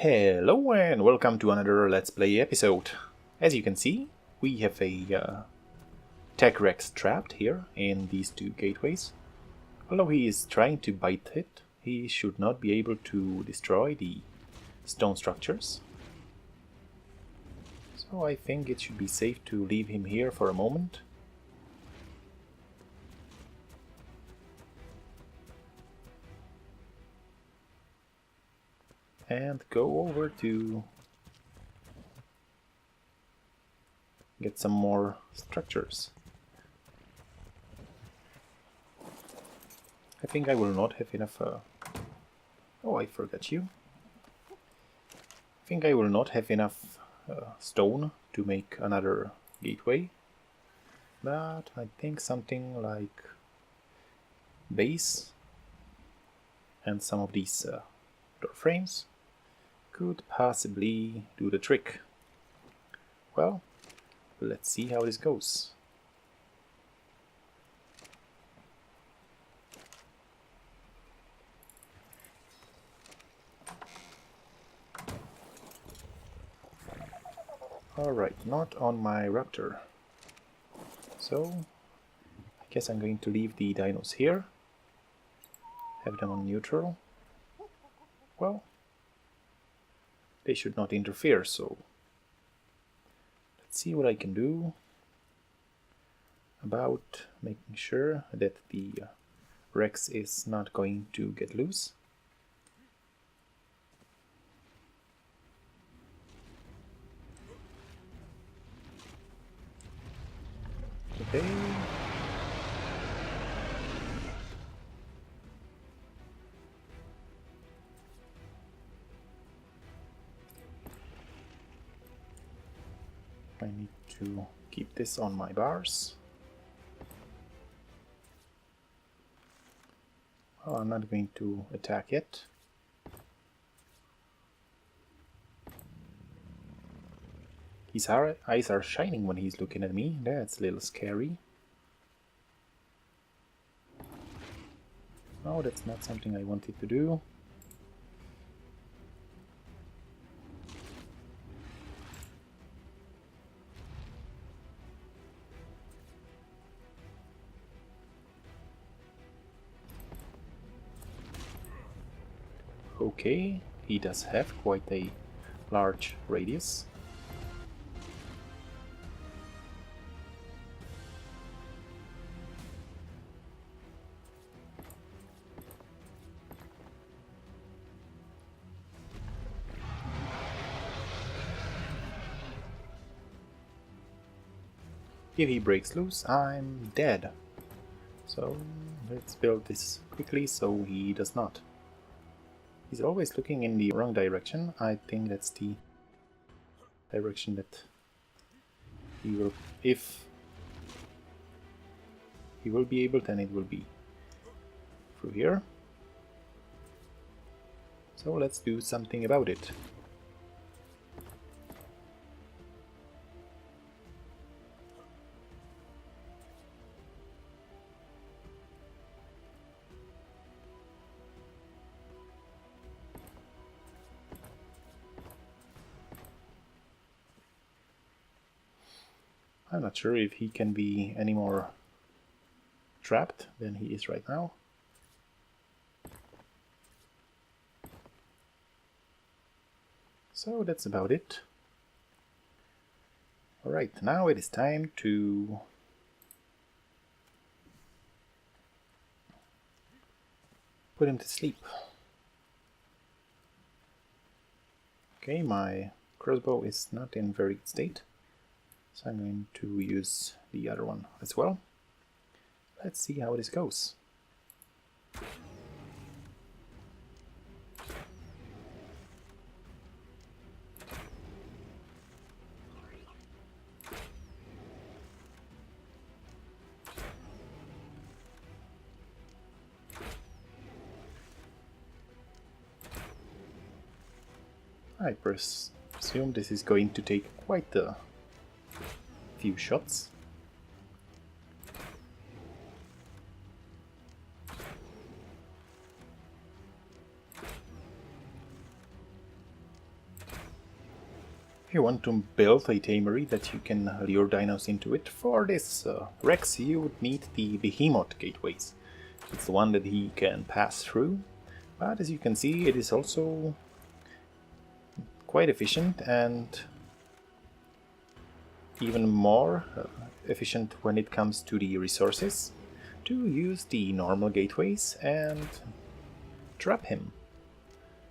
Hello and welcome to another Let's Play episode. As you can see, we have a Tek Rex trapped here in these two gateways. Although he is trying to bite it, he should not be able to destroy the stone structures. So I think it should be safe to leave him here for a moment. And go over to get some more structures. I think I will not have enough... Oh, I forgot you. I think I will not have enough stone to make another gateway. But I think something like base and some of these door frames could possibly do the trick. Well, let's see how this goes. Alright, not on my raptor. So, I guess I'm going to leave the dinos here. Have them on neutral. Well, they should not interfere, so let's see what I can do about making sure that the Rex is not going to get loose. Okay. I need to keep this on my bars. Well, I'm not going to attack yet. His eyes are shining when he's looking at me. That's a little scary. Oh, that's not something I wanted to do. Okay, he does have quite a large radius. If he breaks loose, I'm dead. So let's build this quickly so he does not. He's always looking in the wrong direction. I think that's the direction that he will... If he will be able, then it will be through here. So let's do something about it. I'm not sure if he can be any more trapped than he is right now. So that's about it. Alright, now it is time to put him to sleep. Okay, my crossbow is not in very good state. So I'm going to use the other one as well. Let's see how this goes. I presume this is going to take quite a few shots. If you want to build a tamery that you can lure dinos into it, for this Rex you would need the Behemoth gateways. It's the one that he can pass through, but as you can see it is also quite efficient and even more efficient when it comes to the resources to use the normal gateways and trap him.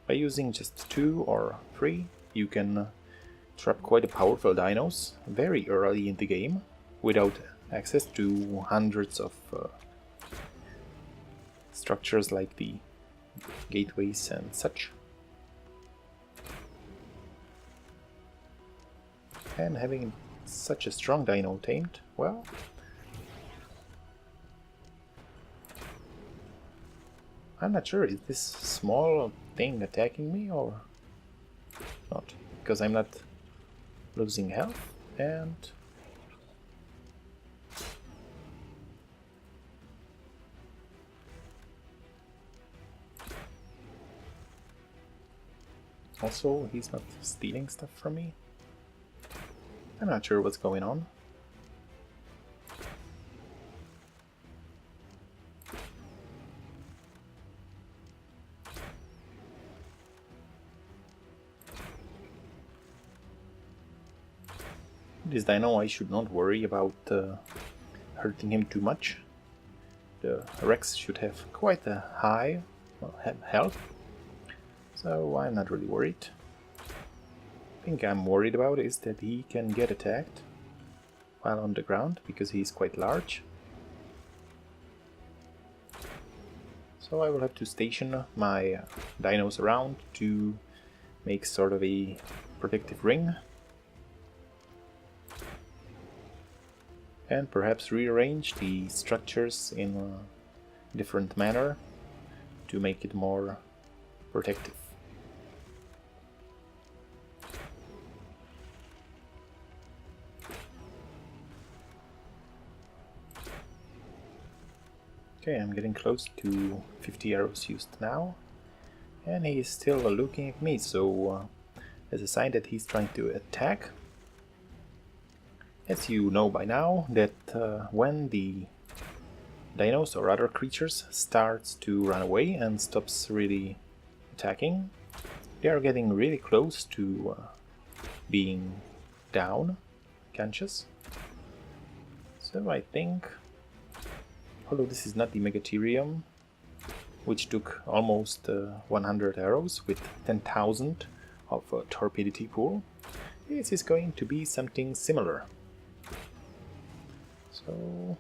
By using just 2 or 3 you can trap quite a powerful dinos very early in the game without access to hundreds of structures like the gateways and such. And having such a strong dino tamed, well, I'm not sure, is this small thing attacking me or not? Because I'm not losing health and also he's not stealing stuff from me. I'm not sure what's going on. This dino I should not worry about hurting him too much. The Rex should have quite a high health, so I'm not really worried. The thing I'm worried about is that he can get attacked while on the ground, because he's quite large. So I will have to station my dinos around to make sort of a protective ring. And perhaps rearrange the structures in a different manner to make it more protective. Okay, I'm getting close to 50 arrows used now, and he is still looking at me, so as a sign that he's trying to attack. As you know by now, that when the dinos or other creatures starts to run away and stops really attacking, they are getting really close to being down, conscious. So I think, although this is not the Megatherium, which took almost 100 arrows with 10,000 of torpidity pool, this is going to be something similar. So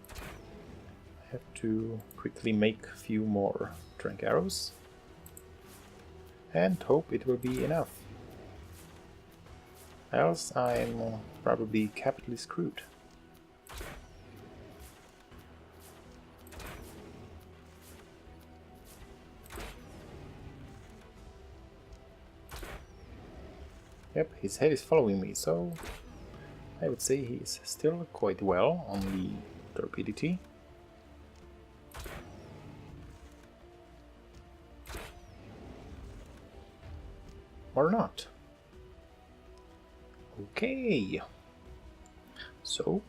I have to quickly make a few more trank arrows and hope it will be enough. Else I'm probably capitally screwed. Yep, his head is following me, so I would say he is still quite well on the torpidity. Or not. Okay. So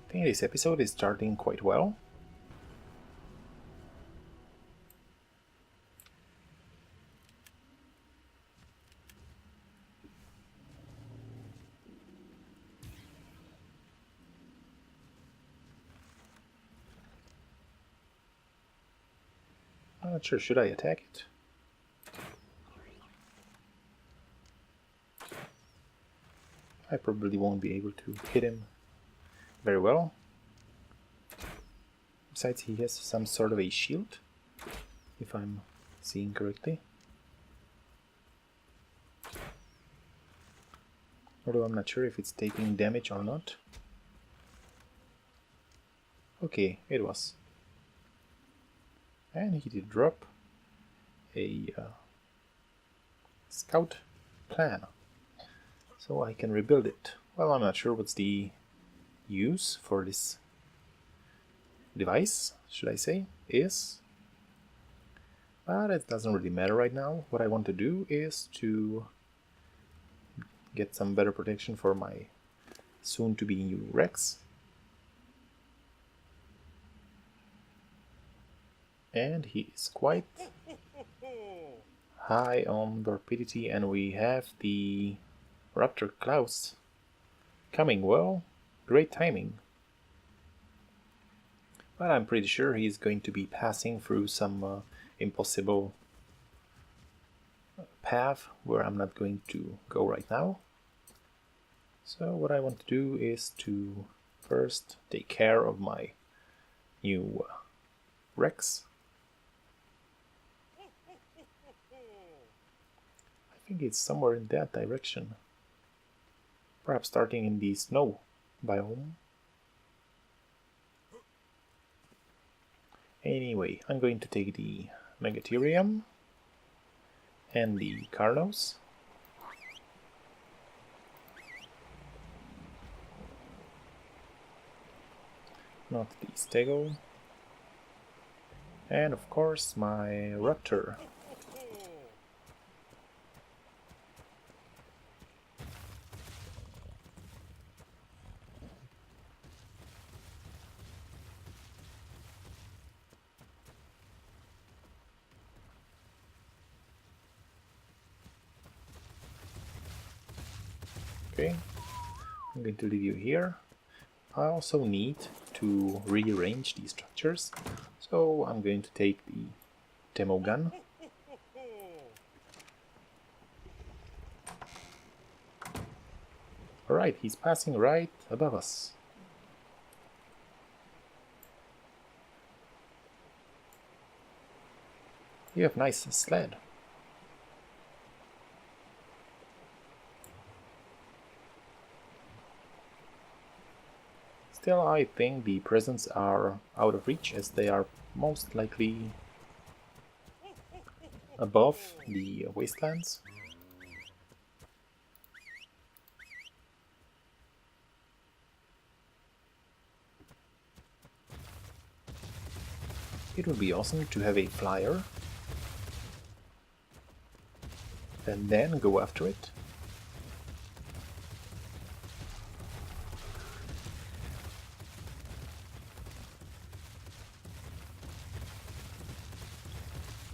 I think this episode is starting quite well. I'm not sure, should I attack it? I probably won't be able to hit him very well. Besides, he has some sort of a shield, if I'm seeing correctly. Although I'm not sure if it's taking damage or not. Okay, it was. And he did drop a scout plan, so I can rebuild it. Well, I'm not sure what's the use for this device, should I say, is But it doesn't really matter right now. What I want to do is to get some better protection for my soon-to-be new Rex. And he is quite high on rapidity, and we have the Raptor Klaus coming. Well, great timing. But I'm pretty sure he's going to be passing through some impossible path where I'm not going to go right now. So what I want to do is to first take care of my new Rex. I think it's somewhere in that direction. Perhaps starting in the snow biome. Anyway, I'm going to take the Megatherium and the Carnos. Not the Stego. And of course my Raptor. Okay, I'm going to leave you here. I also need to rearrange these structures, so I'm going to take the demo gun. Alright, he's passing right above us. You have nice sled. Still, I think the presents are out of reach, as they are most likely above the wastelands. It would be awesome to have a flyer and then go after it.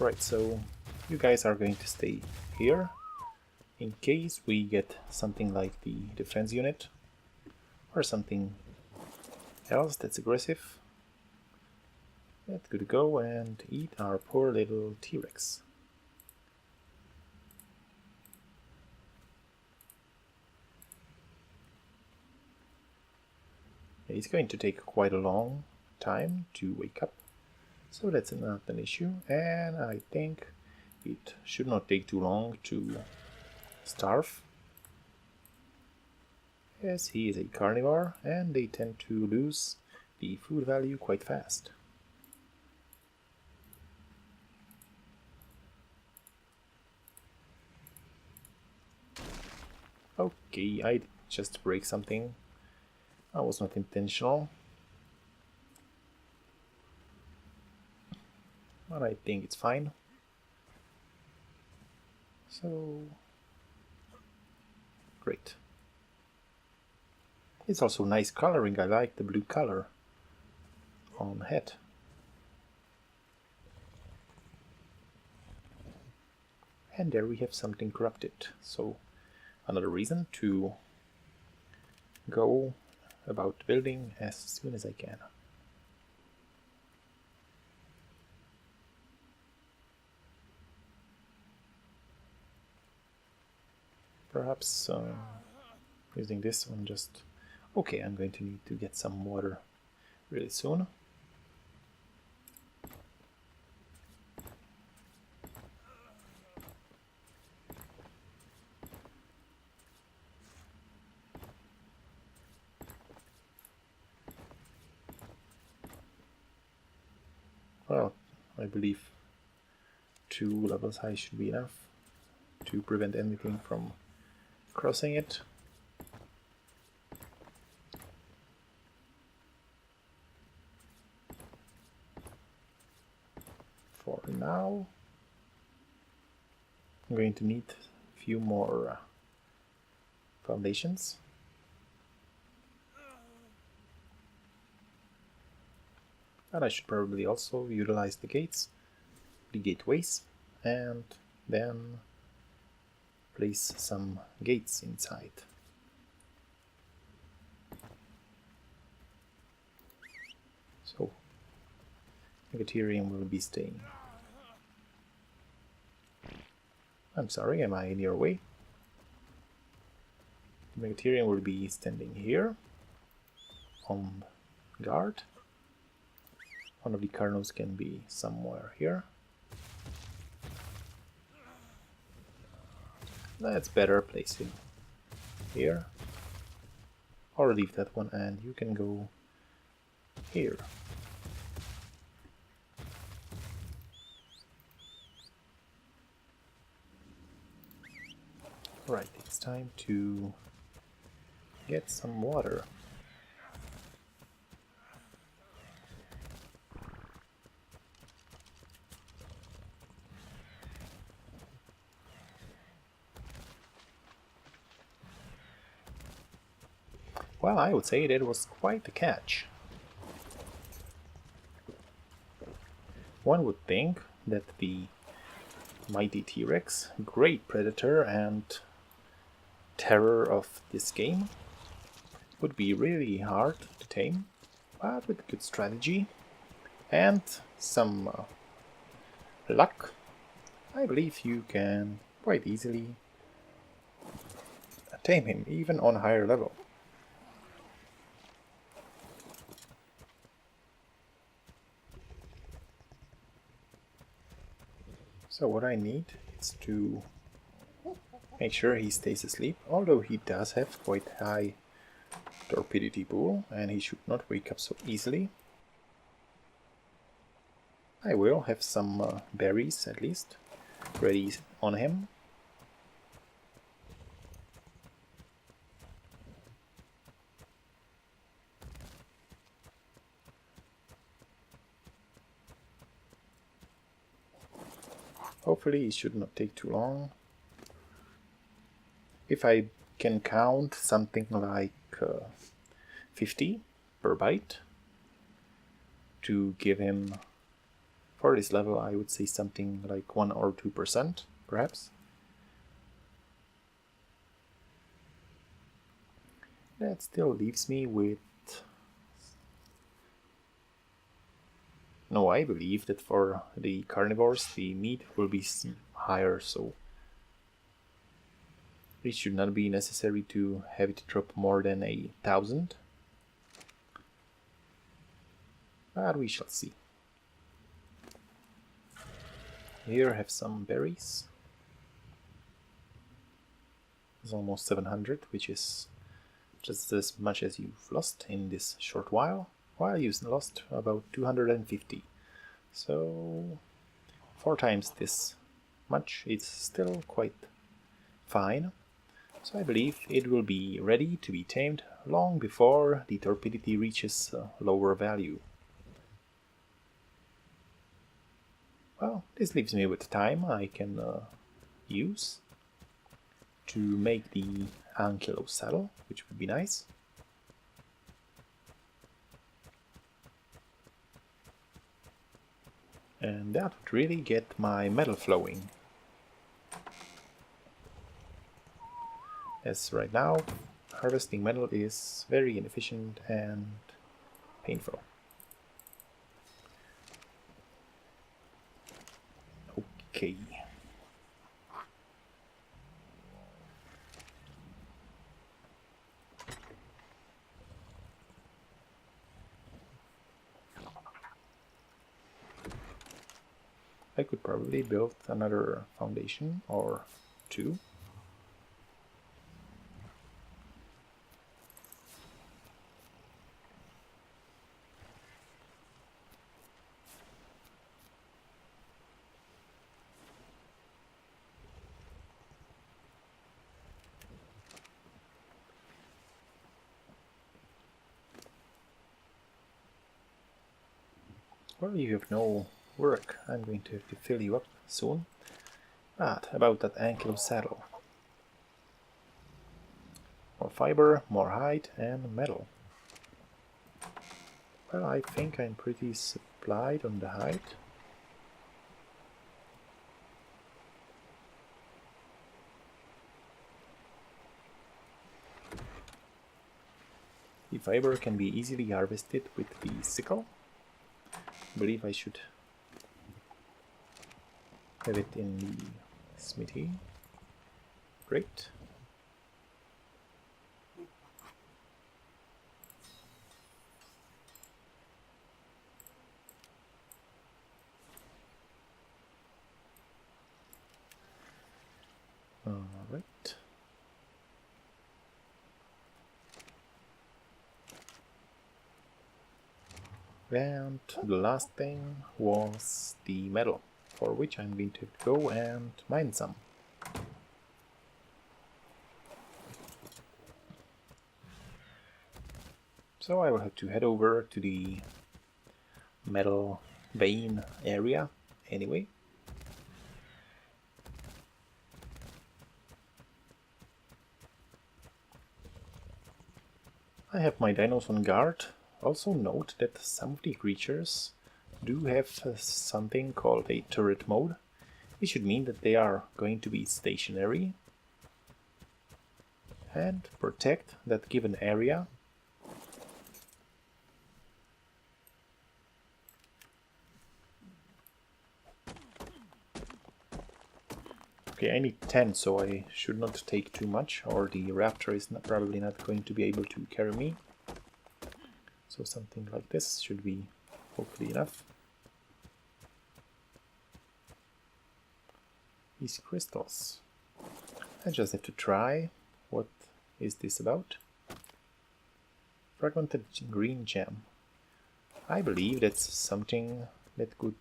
Right, so you guys are going to stay here in case we get something like the defense unit or something else that's aggressive. Let's go and eat our poor little T-Rex. It's going to take quite a long time to wake up, so that's not an issue, and I think it should not take too long to starve, as he is a carnivore and they tend to lose the food value quite fast. Okay, I just break something. That was not intentional. But I think it's fine. So, great. It's also nice coloring. I like the blue color on the head. And there we have something corrupted. So, another reason to go about building as soon as I can. Perhaps using this one just... Okay, I'm going to need to get some water really soon. Well, I believe 2 levels high should be enough to prevent anything from crossing it. For now, I'm going to need a few more foundations. And I should probably also utilize the gates, the gateways, and then place some gates inside. So, Megatherium will be staying. I'm sorry, am I in your way? The Megatherium will be standing here on guard. One of the Carnos can be somewhere here. That's better, place him here. Or leave that one and you can go here. Right, it's time to get some water. Well, I would say that was quite a catch. One would think that the mighty T-Rex, great predator and terror of this game, would be really hard to tame, but with good strategy and some luck, I believe you can quite easily tame him, even on a higher level. So what I need is to make sure he stays asleep, although he does have quite high torpidity pool and he should not wake up so easily. I will have some berries at least ready on him. Hopefully it should not take too long. If I can count something like 50 per bite to give him, for this level I would say something like 1 or 2% perhaps. That still leaves me with... No, I believe that for the carnivores the meat will be higher, so it should not be necessary to have it drop more than 1,000. But we shall see. Here I have some berries. It's almost 700, which is just as much as you've lost in this short while. While you lost about 250. So 4 times this much. It's still quite fine. So I believe it will be ready to be tamed long before the torpidity reaches a lower value. Well, this leaves me with time I can use to make the Ankylo saddle, which would be nice. And that would really get my metal flowing. As right now, harvesting metal is very inefficient and painful. Okay. I could probably build another foundation or 2. Well, you have no work. I'm going to have to fill you up soon. But about that ankylo saddle. More fiber, more height, and metal. Well, I think I'm pretty supplied on the height. The fiber can be easily harvested with the sickle. I believe I should have it in the smithy. Great. Alright. And the last thing was the metal, for which I'm going to go and mine some. So I will have to head over to the metal vein area anyway. I have my dinos on guard. Also note that some of the creatures do have something called a turret mode. It should mean that they are going to be stationary and protect that given area. Okay, I need 10, so I should not take too much, or the raptor is probably not going to be able to carry me. So something like this should be hopefully enough. These crystals. I just have to try. What is this about? Fragmented green gem. I believe that's something that could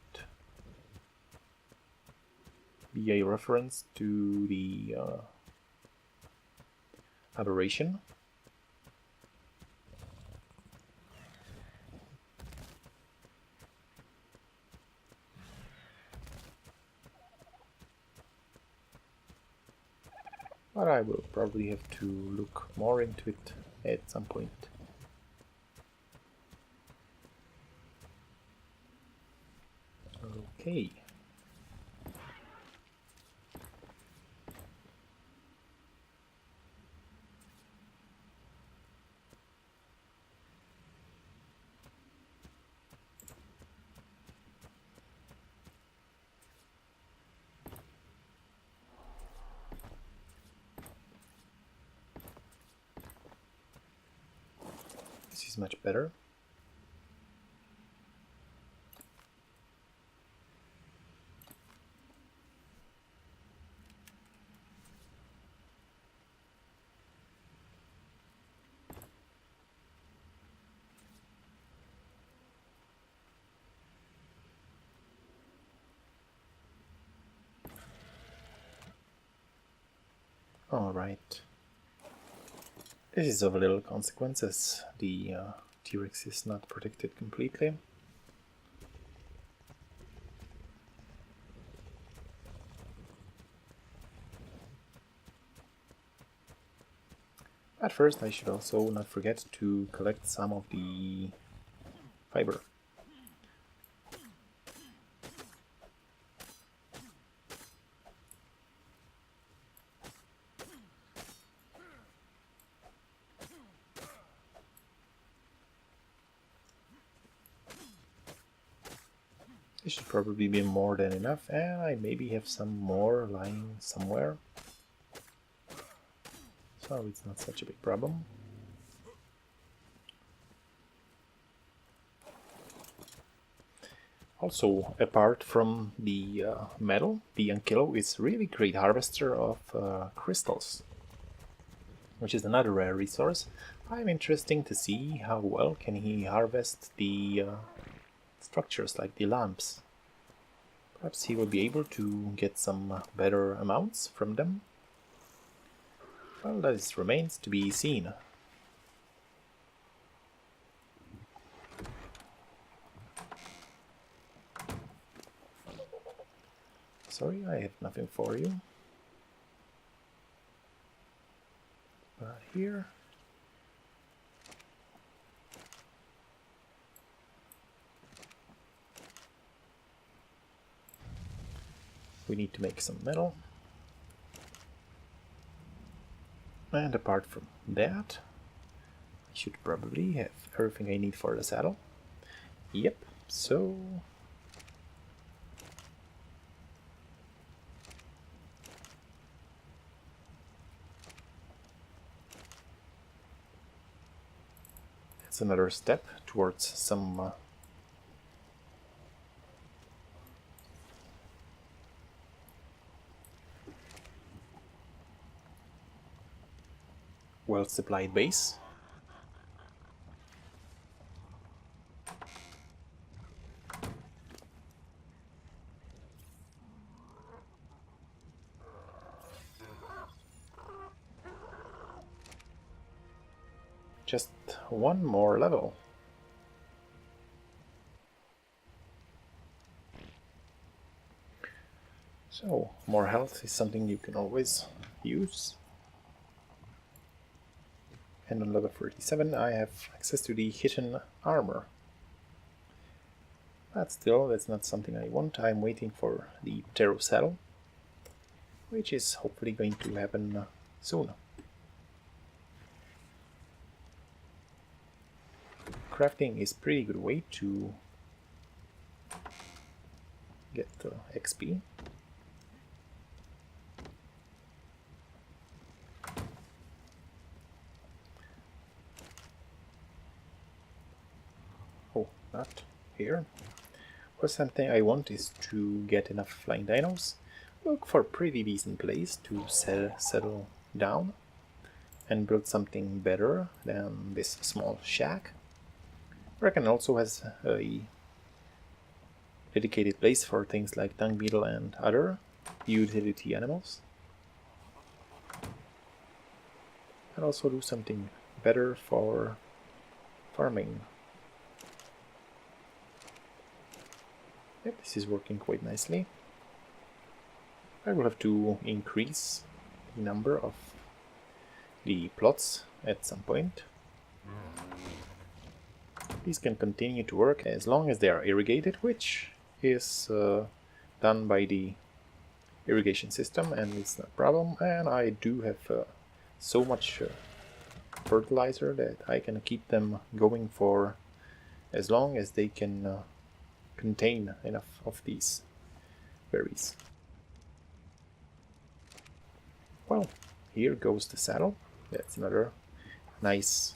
be a reference to the aberration. But I will probably have to look more into it at some point. Okay. This is much better. Alright. This is of little consequences. The T-Rex is not protected completely. At first I should also not forget to collect some of the fiber. This should probably be more than enough, and I maybe have some more lying somewhere. So it's not such a big problem. Also, apart from the metal, the ankylo is really great harvester of crystals, which is another rare resource. I'm interested to see how well can he harvest the structures like the lamps. Perhaps he will be able to get some better amounts from them. Well, that remains to be seen. Sorry, I have nothing for you. But here... we need to make some metal. And apart from that, I should probably have everything I need for the saddle. Yep, so... that's another step towards some well-supplied base. Just one more level. So, more health is something you can always use. And on level 37 I have access to the hidden armor. But still, that's not something I want. I'm waiting for the Ptero saddle, which is hopefully going to happen soon. Crafting is a pretty good way to get XP. Oh, not here. Well, something I want is to get enough flying dinos. Look for a pretty decent place to settle down and build something better than this small shack. Reckon also has a dedicated place for things like dung beetle and other utility animals. And also do something better for farming. Yep, this is working quite nicely. I will have to increase the number of the plots at some point. These can continue to work as long as they are irrigated, which is done by the irrigation system, and it's not a problem. And I do have so much fertilizer that I can keep them going for as long as they can contain enough of these berries. Well, here goes the saddle. That's another nice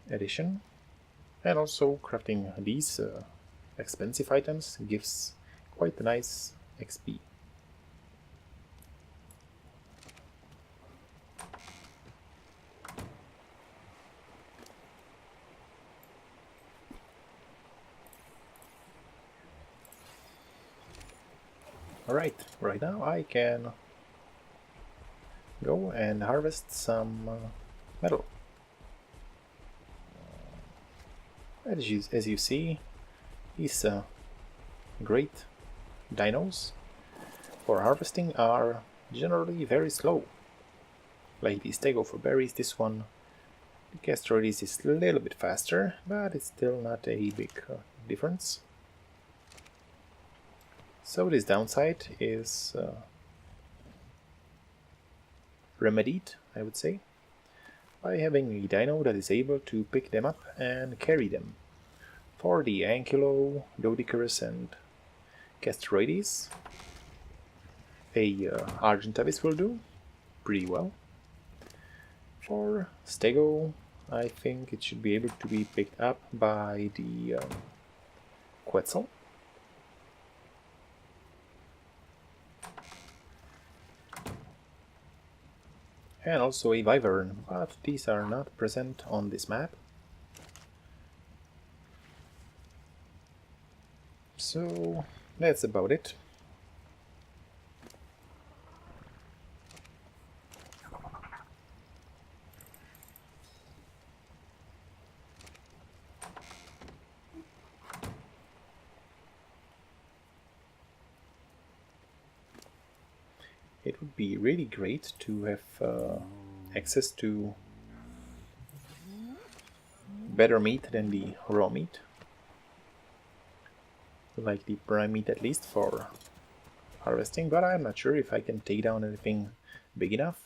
addition. And also crafting these expensive items gives quite a nice XP. Alright, right now I can go and harvest some metal. As you see, these great dinos for harvesting are generally very slow. Like the stego for berries, this one, the castroides is a little bit faster, but it's still not a big difference. So this downside is remedied, I would say, by having a dino that is able to pick them up and carry them. For the Ankylo, Doedicurus and Castroides, a Argentavis will do pretty well. For Stego, I think it should be able to be picked up by the Quetzal. And also a Wyvern, but these are not present on this map. So that's about it. it would be really great to have access to better meat than the raw meat. Like the prime meat at least for harvesting, but I'm not sure if I can take down anything big enough.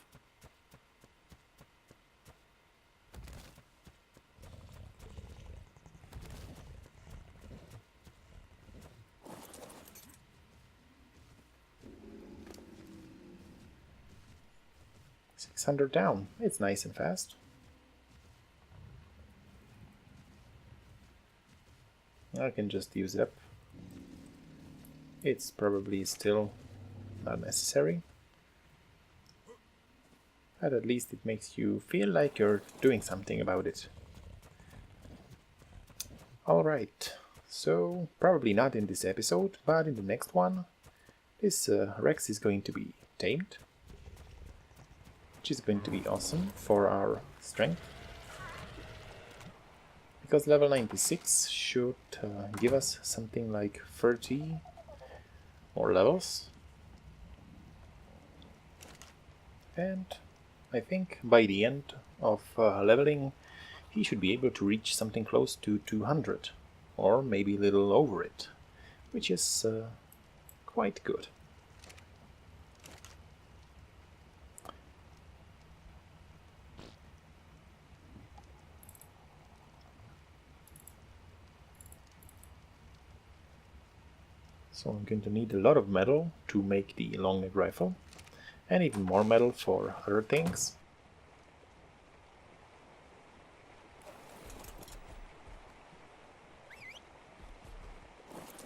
$600 down. It's nice and fast. I can just use it up. It's probably still not necessary, but at least it makes you feel like you're doing something about it. Alright, so probably not in this episode, but in the next one, this Rex is going to be tamed, which is going to be awesome for our strength, because level 96 should give us something like 30 more levels, and I think by the end of leveling he should be able to reach something close to 200, or maybe a little over it, which is quite good. So I'm going to need a lot of metal to make the long neck rifle, and even more metal for other things.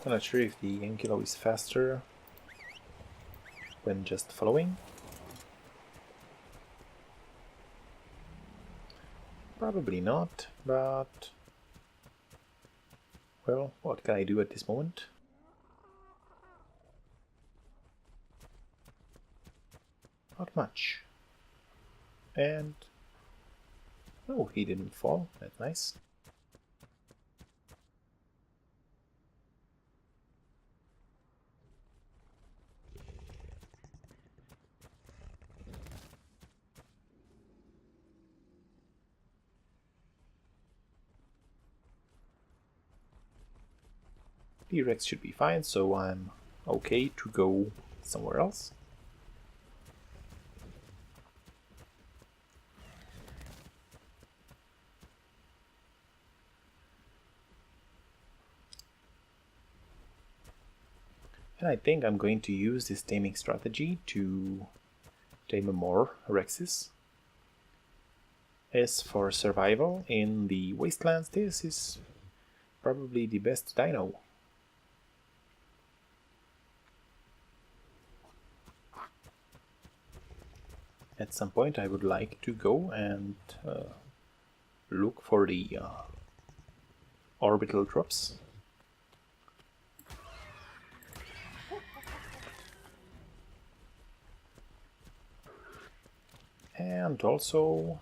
I'm not sure if the Ankylo is faster when just following. Probably not, but well, what can I do at this moment? Not much. And oh, he didn't fall. That's nice. T-Rex should be fine, so I'm okay to go somewhere else. And I think I'm going to use this taming strategy to tame more Rexes. As for survival in the wastelands, this is probably the best dino. At some point I would like to go and look for the orbital drops. And also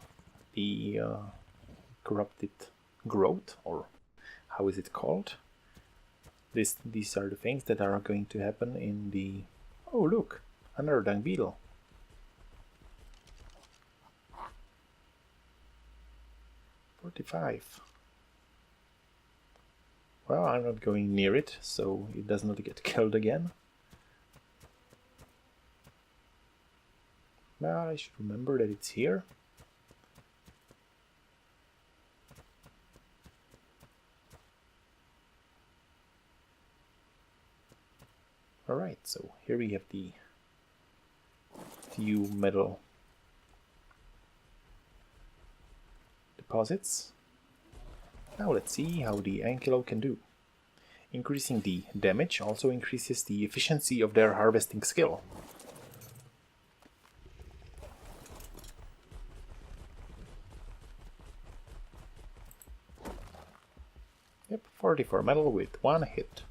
the corrupted growth, or how is it called? These are the things that are going to happen in the... Oh look, another dung beetle. $45. Well, I'm not going near it, so it does not get killed again. But I should remember that it's here. Alright, so here we have the few metal deposits. Now let's see how the Ankylo can do. Increasing the damage also increases the efficiency of their harvesting skill. Yep, 44 metal with one hit.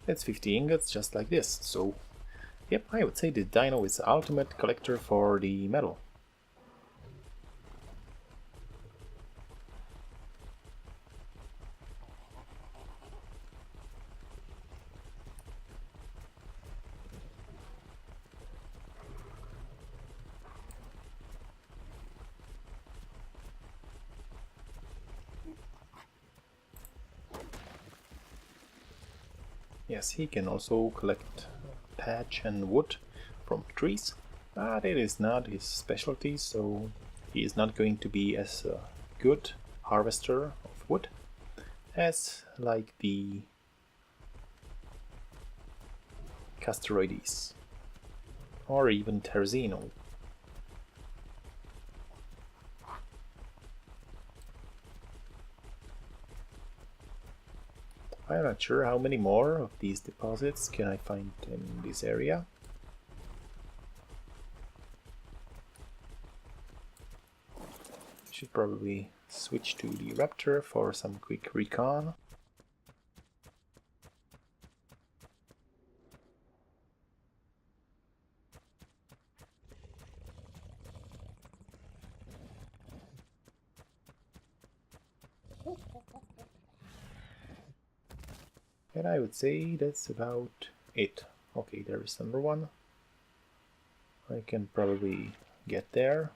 That's 50 ingots just like this, so yep, I would say the dino is the ultimate collector for the metal. Yes, he can also collect thatch and wood from trees, but it is not his specialty, so he is not going to be as a good harvester of wood as like the Casteroides or even Terzino. I'm not sure how many more of these deposits can I find in this area. Should probably switch to the Raptor for some quick recon. And I would say that's about it. Okay, there is number one. I can probably get there.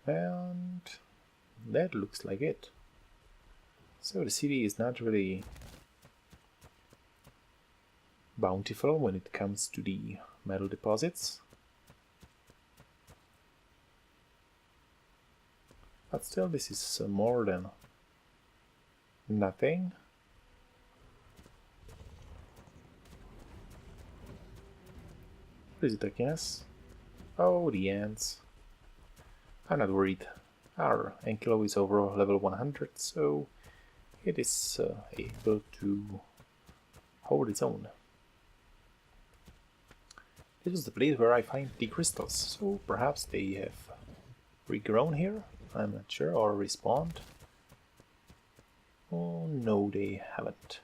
And that looks like it. So the city is not really bountiful when it comes to the metal deposits. But still, this is more than nothing. What is it, I guess? Oh, the ants. I'm not worried. Our Ankylo is over level 100, so it is able to hold its own. This is the place where I find the crystals, so perhaps they have regrown here? I'm not sure, or respawned. Oh no, they haven't.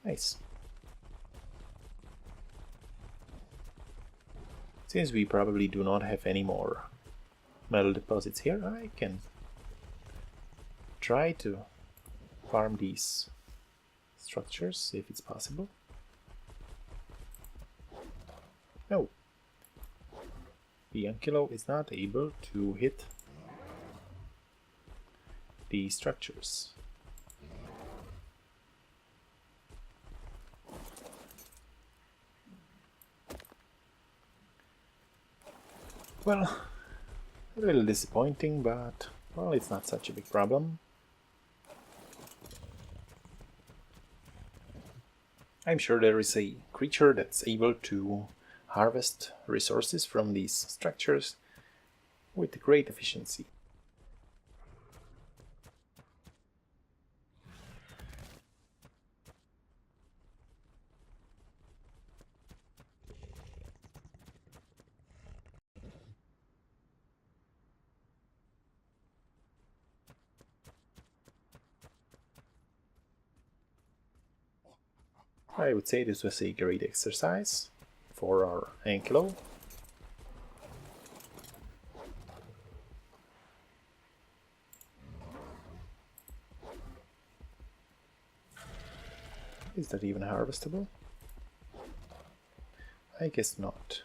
Nice. Since we probably do not have any more metal deposits here, I can try to farm these structures if it's possible. No. The Ankylo is not able to hit the structures. Well, a little disappointing, but well, it's not such a big problem. I'm sure there is a creature that's able to harvest resources from these structures with great efficiency. I would say this was a great exercise for our Ankylo. Is that even harvestable? I guess not.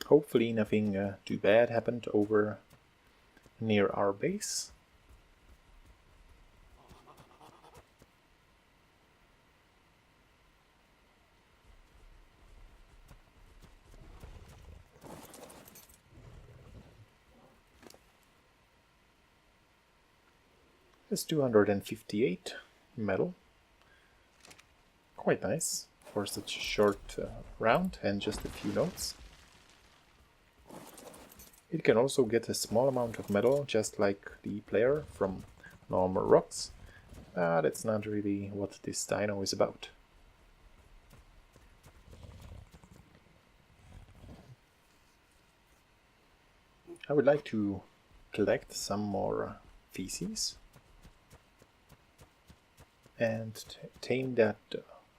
Hopefully nothing too bad happened over near our base. It's 258 metal. Quite nice for such a short round and just a few notes. It can also get a small amount of metal, just like the player, from normal rocks, but it's not really what this dino is about. I would like to collect some more feces. and tame that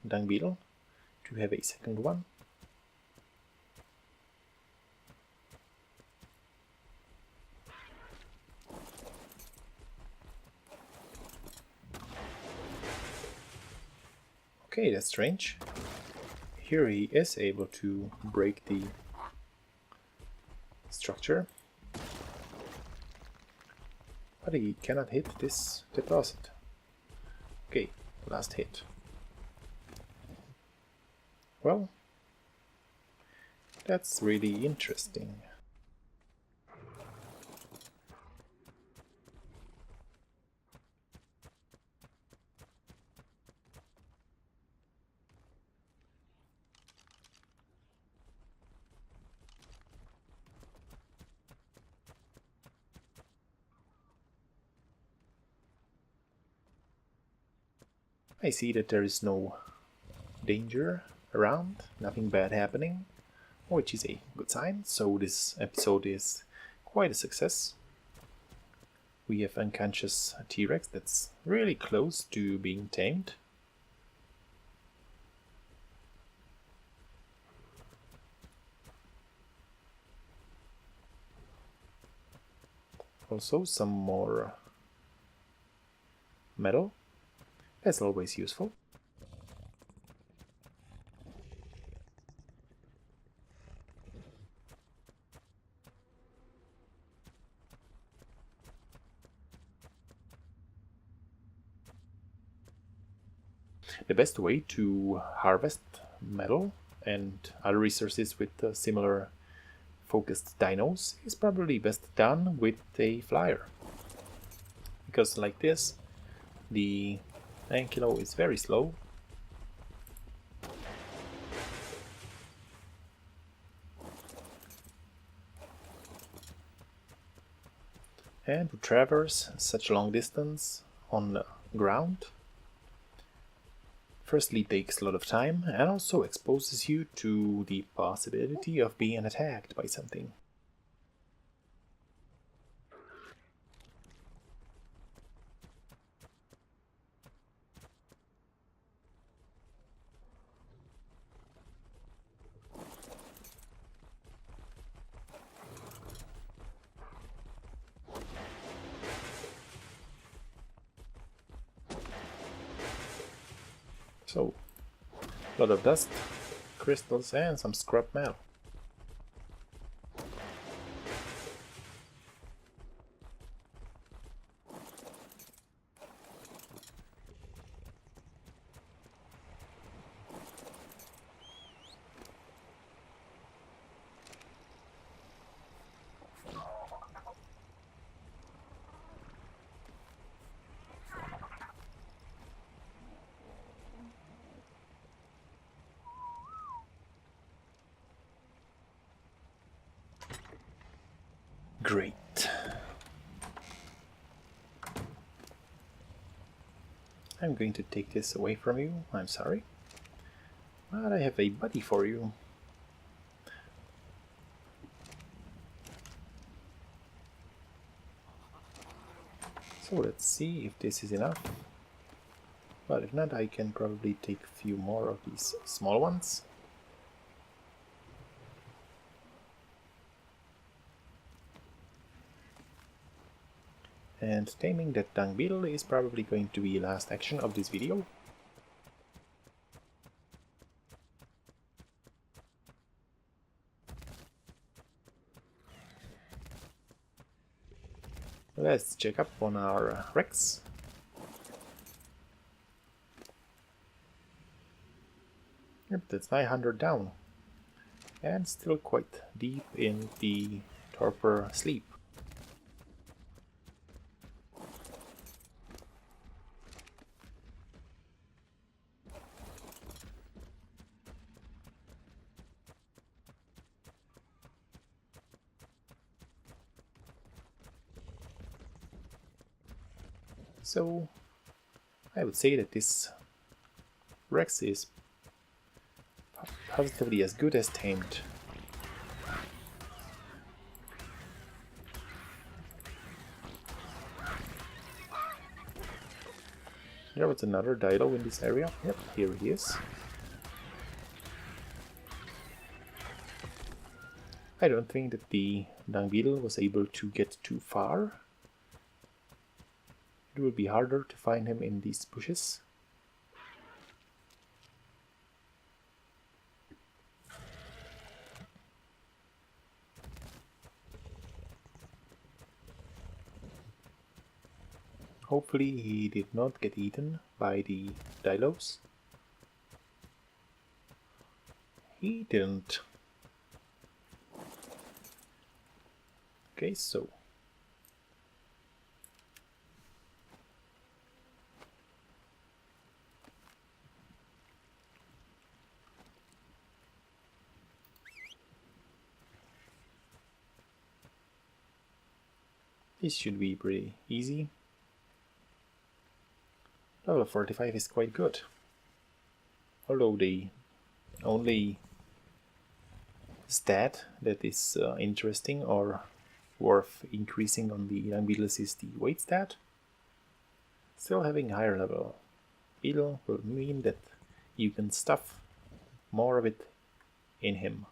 dung beetle to have a second one. Okay, that's strange. Here he is able to break the structure, but he cannot hit this deposit. Okay, last hit. Well, that's really interesting. I see that there is no danger around, nothing bad happening, which is a good sign. So this episode is quite a success. We have unconscious T-Rex that's really close to being tamed. Also some more metal. That's always useful. The best way to harvest metal and other resources with similar focused dinos is probably best done with a flyer. Because like this, the Ankylo is very slow. And to traverse such a long distance on the ground firstly takes a lot of time and also exposes you to the possibility of being attacked by something. So, a lot of dust, crystals and some scrap metal. Great. I'm going to take this away from you, I'm sorry. But I have a buddy for you. So let's see if this is enough. But if not, I can probably take a few more of these small ones. And taming that dung beetle is probably going to be the last action of this video. Let's check up on our Rex. Yep, that's 900 down. And still quite deep in the torpor sleep. So I would say that this Rex is positively as good as tamed. There was another dino in this area. Yep, here he is. I don't think that the dung beetle was able to get too far. It will be harder to find him in these bushes. Hopefully he did not get eaten by the dilos. He didn't. Okay, so this should be pretty easy. Level 45 is quite good. Although the only stat that is interesting or worth increasing on the young beetles is the weight stat. Still, having higher level beetle will mean that you can stuff more of it in him.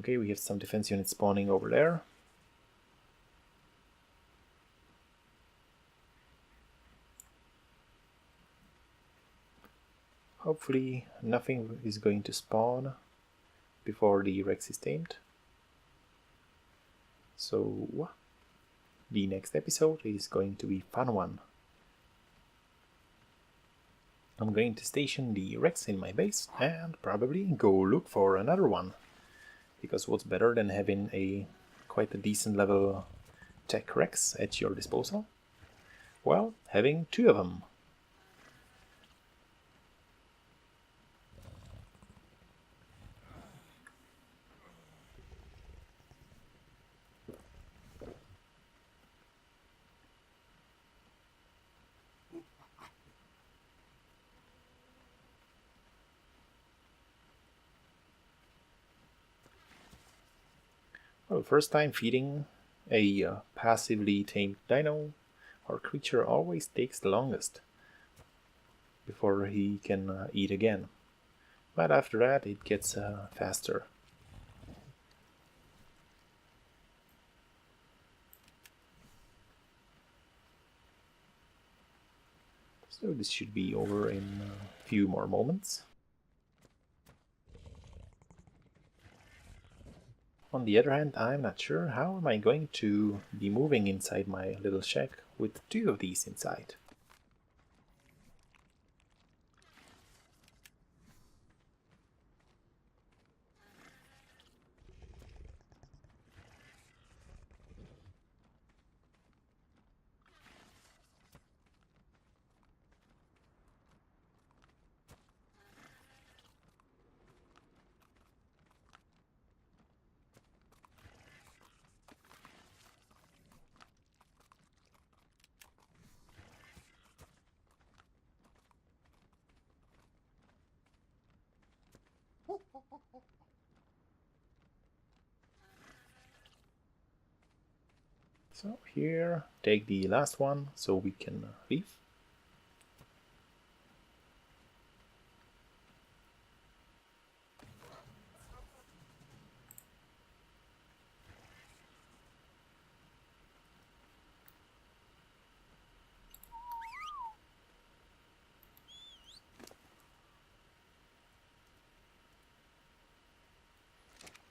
Okay, we have some defense units spawning over there. Hopefully nothing is going to spawn before the Rex is tamed. So the next episode is going to be a fun one. I'm going to station the Rex in my base and probably go look for another one. Because what's better than having quite a decent level Tek Rex at your disposal? Well, having two of them. Well, first time feeding a passively tamed dino or creature always takes the longest before he can eat again. But after that it gets faster. So this should be over in a few more moments. On the other hand, I'm not sure how am I going to be moving inside my little shack with two of these inside. So here, take the last one so we can leave.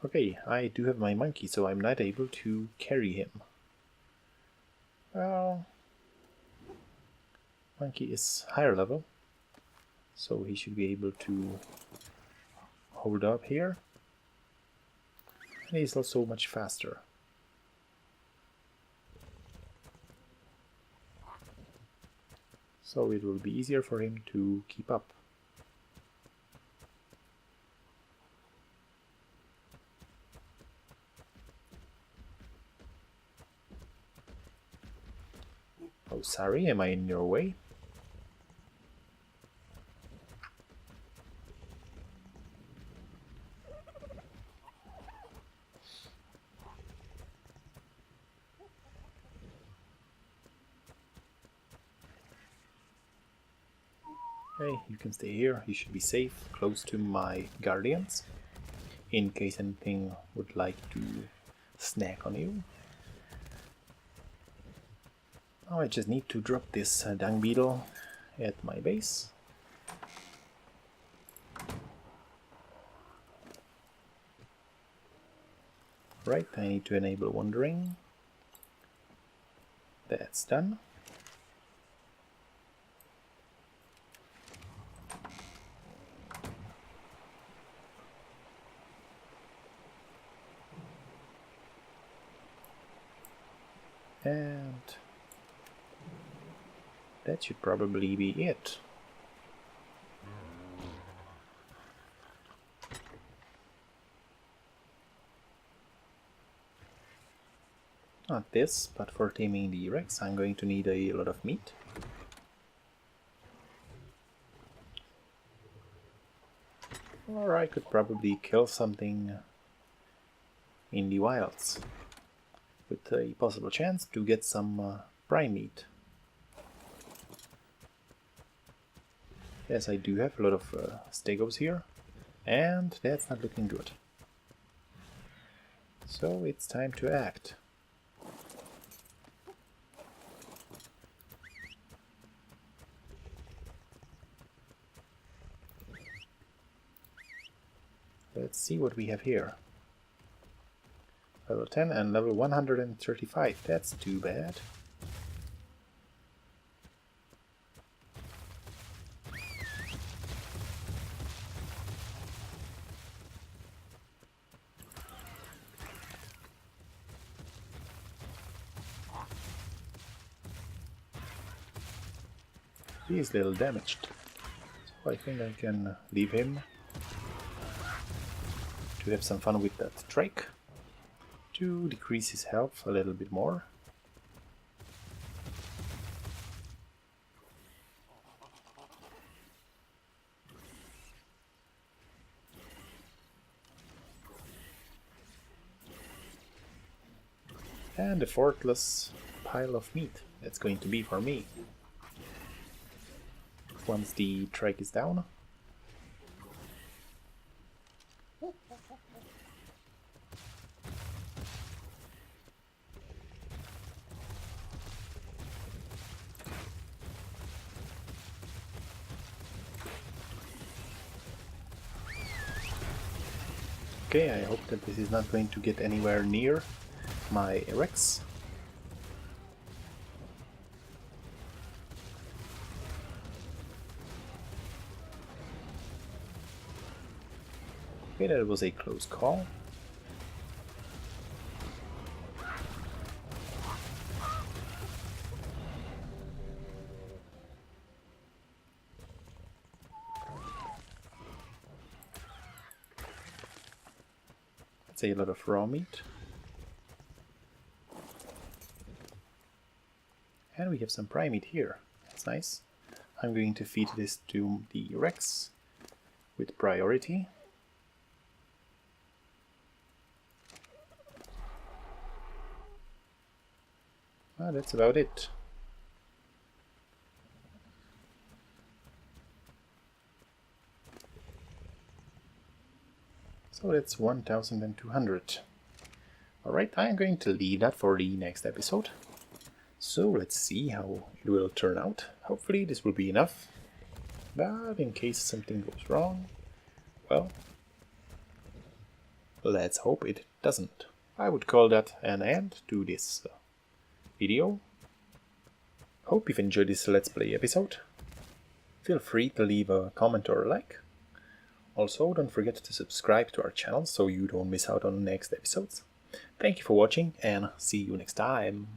Okay, I do have my monkey, so I'm not able to carry him. Well, monkey is higher level, so he should be able to hold up here. And he's also much faster. So it will be easier for him to keep up. Oh, sorry, am I in your way? Hey, you can stay here. You should be safe, close to my guardians, in case anything would like to snack on you. Oh, I just need to drop this dung beetle at my base. Right, I need to enable wandering. That's done. And that should probably be it. Not this, but for taming the Rex I'm going to need a lot of meat. Or I could probably kill something in the wilds, with a possible chance to get some prime meat. Yes, I do have a lot of stegos here, and that's not looking good. So it's time to act. Let's see what we have here. Level 10 and level 135, that's too bad. He is a little damaged, so I think I can leave him to have some fun with that trike, to decrease his health a little bit more. And a fortless pile of meat, that's going to be for me. Once the trike is down. Okay, I hope that this is not going to get anywhere near my Rex. Okay, that was a close call. That's a lot of raw meat. And we have some prime meat here. That's nice. I'm going to feed this to the Rex with priority. That's about it. So that's 1,200. Alright, I'm going to leave that for the next episode. So let's see how it will turn out. Hopefully this will be enough. But in case something goes wrong, well, let's hope it doesn't. I would call that an end to this video. Hope you've enjoyed this Let's Play episode. Feel free to leave a comment or a like. Also, don't forget to subscribe to our channel so you don't miss out on the next episodes. Thank you for watching and see you next time.